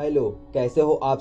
Hello, कैसे हो आप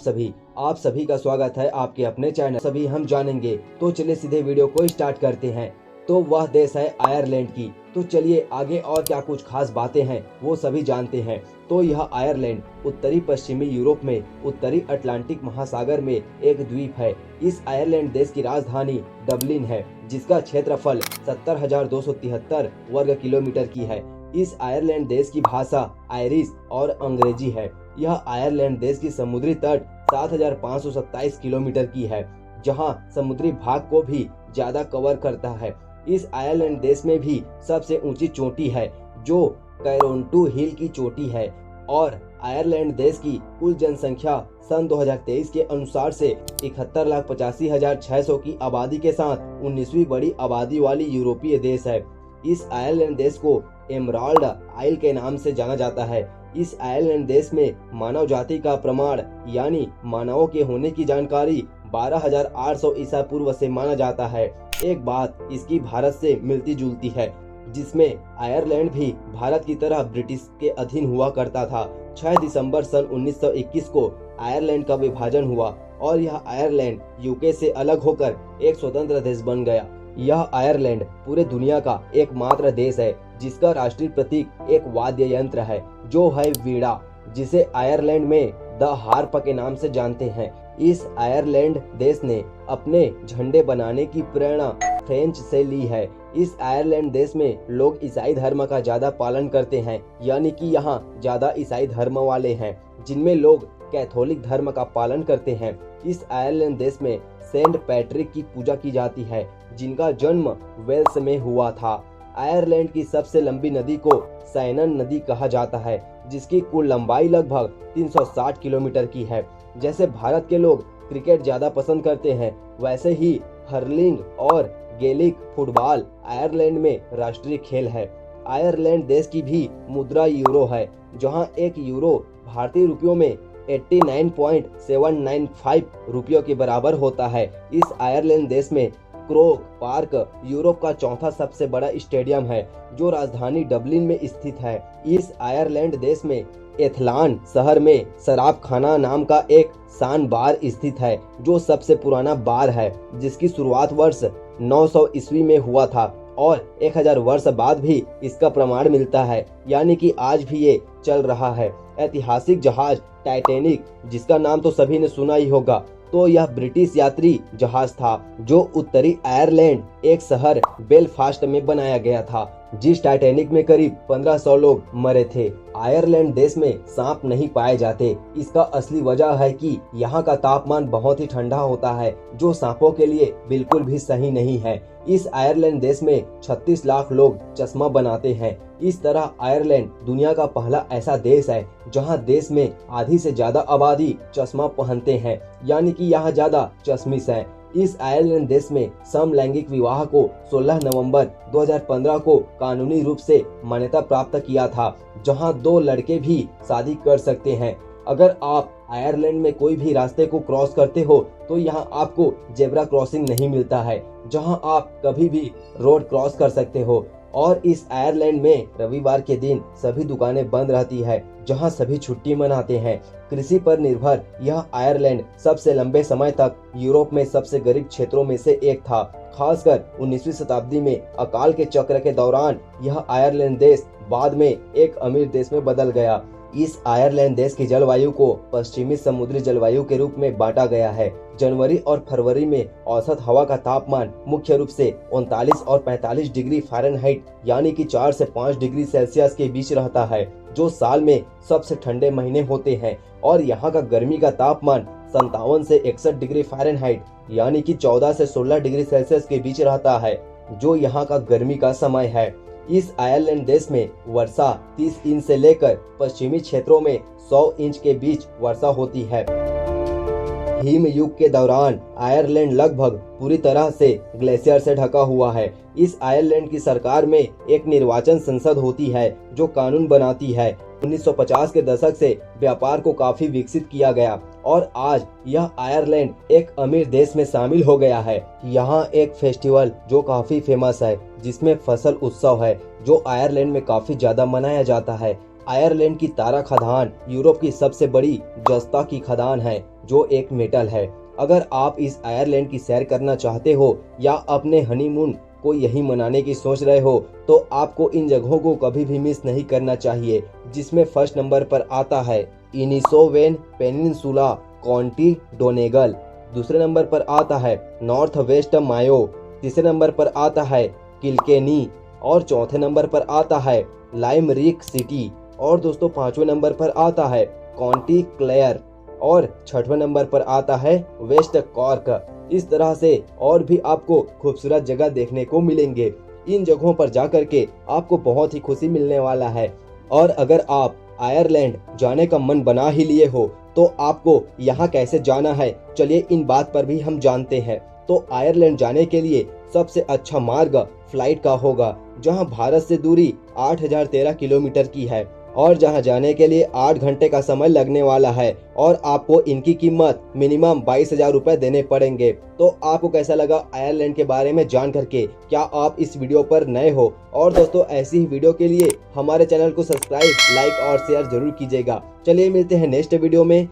सभी का स्वागत है आपके अपने चैनल सभी हम जानेंगे। तो चलिए सीधे वीडियो को स्टार्ट करते हैं। तो वह देश है आयरलैंड की। तो चलिए आगे और क्या कुछ खास बातें हैं वो सभी जानते हैं। तो यह आयरलैंड उत्तरी पश्चिमी यूरोप में उत्तरी अटलांटिक महासागर में एक द्वीप है। इस आयरलैंड देश की राजधानी डबलिन है, जिसका क्षेत्रफल 70,273 वर्ग किलोमीटर की है। इस आयरलैंड देश की भाषा आयरिश और अंग्रेजी है। यह आयरलैंड देश की समुद्री तट 7,527 किलोमीटर की है, जहां समुद्री भाग को भी ज्यादा कवर करता है। इस आयरलैंड देश में भी सबसे ऊंची चोटी है, जो कैरोंटू हिल की चोटी है। और आयरलैंड देश की कुल जनसंख्या सन 2023 के अनुसार से 71,85,600 की आबादी के साथ 19वीं बड़ी आबादी वाली यूरोपीय देश है। इस आयरलैंड देश को एमराल्ड आइल के नाम से जाना जाता है। इस आयरलैंड देश में मानव जाति का प्रमाण यानी मानवों के होने की जानकारी 12,800 ईसा पूर्व से माना जाता है। एक बात इसकी भारत से मिलती जुलती है, जिसमें आयरलैंड भी भारत की तरह ब्रिटिश के अधीन हुआ करता था। 6 दिसंबर सन 1921 को आयरलैंड का विभाजन हुआ और यह आयरलैंड यूके से अलग होकर एक स्वतंत्र देश बन गया। यह आयरलैंड पूरे दुनिया का एकमात्र देश है जिसका राष्ट्रीय प्रतीक एक वाद्य यंत्र है, जो है वीणा, जिसे आयरलैंड में द हार्प के नाम से जानते हैं। इस आयरलैंड देश ने अपने झंडे बनाने की प्रेरणा फ्रेंच से ली है। इस आयरलैंड देश में लोग ईसाई धर्म का ज्यादा पालन करते हैं, यानी कि यहाँ ज्यादा ईसाई धर्म वाले हैं, जिनमें लोग कैथोलिक धर्म का पालन करते हैं। इस आयरलैंड देश में सेंट पैट्रिक की पूजा की जाती है, जिनका जन्म वेल्स में हुआ था। आयरलैंड की सबसे लंबी नदी को सैनन नदी कहा जाता है, जिसकी कुल लंबाई लगभग 360 किलोमीटर की है। जैसे भारत के लोग क्रिकेट ज्यादा पसंद करते हैं, वैसे ही हर्लिंग और गैलिक फुटबॉल आयरलैंड में राष्ट्रीय खेल है। आयरलैंड देश की भी मुद्रा यूरो है, जहां एक यूरो भारतीय रुपयों में 89.795 रुपयों के बराबर होता है। इस आयरलैंड देश में क्रोक पार्क यूरोप का चौथा सबसे बड़ा स्टेडियम है, जो राजधानी डबलिन में स्थित है। इस आयरलैंड देश में एथलान शहर में शराब खाना नाम का एक सान बार स्थित है, जो सबसे पुराना बार है, जिसकी शुरुआत वर्ष 900 ईस्वी में हुआ था और 1000 वर्ष बाद भी इसका प्रमाण मिलता है, यानी कि आज भी ये चल रहा है। ऐतिहासिक जहाज टाइटैनिक, जिसका नाम तो सभी ने सुना ही होगा, तो यह ब्रिटिश यात्री जहाज था, जो उत्तरी आयरलैंड एक शहर बेलफास्ट में बनाया गया था, जिस टाइटैनिक में करीब 1500 लोग मरे थे। आयरलैंड देश में सांप नहीं पाए जाते। इसका असली वजह है कि यहाँ का तापमान बहुत ही ठंडा होता है, जो सांपों के लिए बिल्कुल भी सही नहीं है। इस आयरलैंड देश में 36 लाख लोग चश्मा बनाते हैं। इस तरह आयरलैंड दुनिया का पहला ऐसा देश है जहां देश में आधी से ज्यादा आबादी चश्मा पहनते हैं, यानी कि यहाँ ज्यादा चश्मिश है। इस आयरलैंड देश में समलैंगिक विवाह को 16 नवंबर 2015 को कानूनी रूप से मान्यता प्राप्त किया था, जहां 2 लड़के भी शादी कर सकते हैं। अगर आप आयरलैंड में कोई भी रास्ते को क्रॉस करते हो तो यहाँ आपको जेब्रा क्रॉसिंग नहीं मिलता है, जहां आप कभी भी रोड क्रॉस कर सकते हो। और इस आयरलैंड में रविवार के दिन सभी दुकानें बंद रहती है, जहां सभी छुट्टी मनाते हैं। कृषि पर निर्भर यह आयरलैंड सबसे लंबे समय तक यूरोप में सबसे गरीब क्षेत्रों में से एक था। खासकर 19वीं शताब्दी में अकाल के चक्र के दौरान यह आयरलैंड देश बाद में एक अमीर देश में बदल गया। इस आयरलैंड देश की जलवायु को पश्चिमी समुद्री जलवायु के रूप में बांटा गया है। जनवरी और फरवरी में औसत हवा का तापमान मुख्य रूप से 39 और 45 डिग्री फ़ारेनहाइट यानी कि 4 से 5 डिग्री सेल्सियस के बीच रहता है, जो साल में सबसे ठंडे महीने होते हैं। और यहाँ का गर्मी का तापमान 57 से 61 डिग्री फ़ारेनहाइट यानी कि 14 से 16 डिग्री सेल्सियस के बीच रहता है, जो यहाँ का गर्मी का समय है। इस आयरलैंड देश में वर्षा 30 इंच से लेकर पश्चिमी क्षेत्रों में 100 इंच के बीच वर्षा होती है। हिम युग के दौरान आयरलैंड लगभग पूरी तरह से ग्लेशियर से ढका हुआ है। इस आयरलैंड की सरकार में एक निर्वाचन संसद होती है, जो कानून बनाती है। 1950 के दशक से व्यापार को काफी विकसित किया गया और आज यह आयरलैंड एक अमीर देश में शामिल हो गया है। यहाँ एक फेस्टिवल जो काफी फेमस है, जिसमें फसल उत्सव है, जो आयरलैंड में काफी ज्यादा मनाया जाता है। आयरलैंड की तारा खदान यूरोप की सबसे बड़ी जस्ता की खदान है जो एक मेटल है। अगर आप इस आयरलैंड की सैर करना चाहते हो या अपने हनीमून को यही मनाने की सोच रहे हो तो आपको इन जगहों को कभी भी मिस नहीं करना चाहिए, जिसमें फर्स्ट नंबर पर आता है इनिसोवेन पेनिनसुला कॉन्टी डोनेगल, दूसरे नंबर पर आता है नॉर्थ वेस्ट मायो, तीसरे नंबर पर आता है किल्केनी और चौथे नंबर पर आता है लाइमरिक सिटी और दोस्तों पांचवें नंबर पर आता है कॉन्टी क्लेयर और छठवें नंबर पर आता है वेस्ट कॉर्क। इस तरह से और भी आपको खूबसूरत जगह देखने को मिलेंगे। इन जगहों पर जाकर के आपको बहुत ही खुशी मिलने वाला है। और अगर आप आयरलैंड जाने का मन बना ही लिए हो तो आपको यहाँ कैसे जाना है, चलिए इन बात पर भी हम जानते हैं। तो आयरलैंड जाने के लिए सबसे अच्छा मार्ग फ्लाइट का होगा, जहाँ भारत से दूरी 8013 किलोमीटर की है और जहां जाने के लिए 8 घंटे का समय लगने वाला है और आपको इनकी कीमत मिनिमम 22,000 रुपए देने पड़ेंगे। तो आपको कैसा लगा आयरलैंड के बारे में जान करके? क्या आप इस वीडियो पर नए हो? और दोस्तों ऐसी ही वीडियो के लिए हमारे चैनल को सब्सक्राइब, लाइक और शेयर जरूर कीजिएगा। चलिए मिलते हैं नेक्स्ट वीडियो में।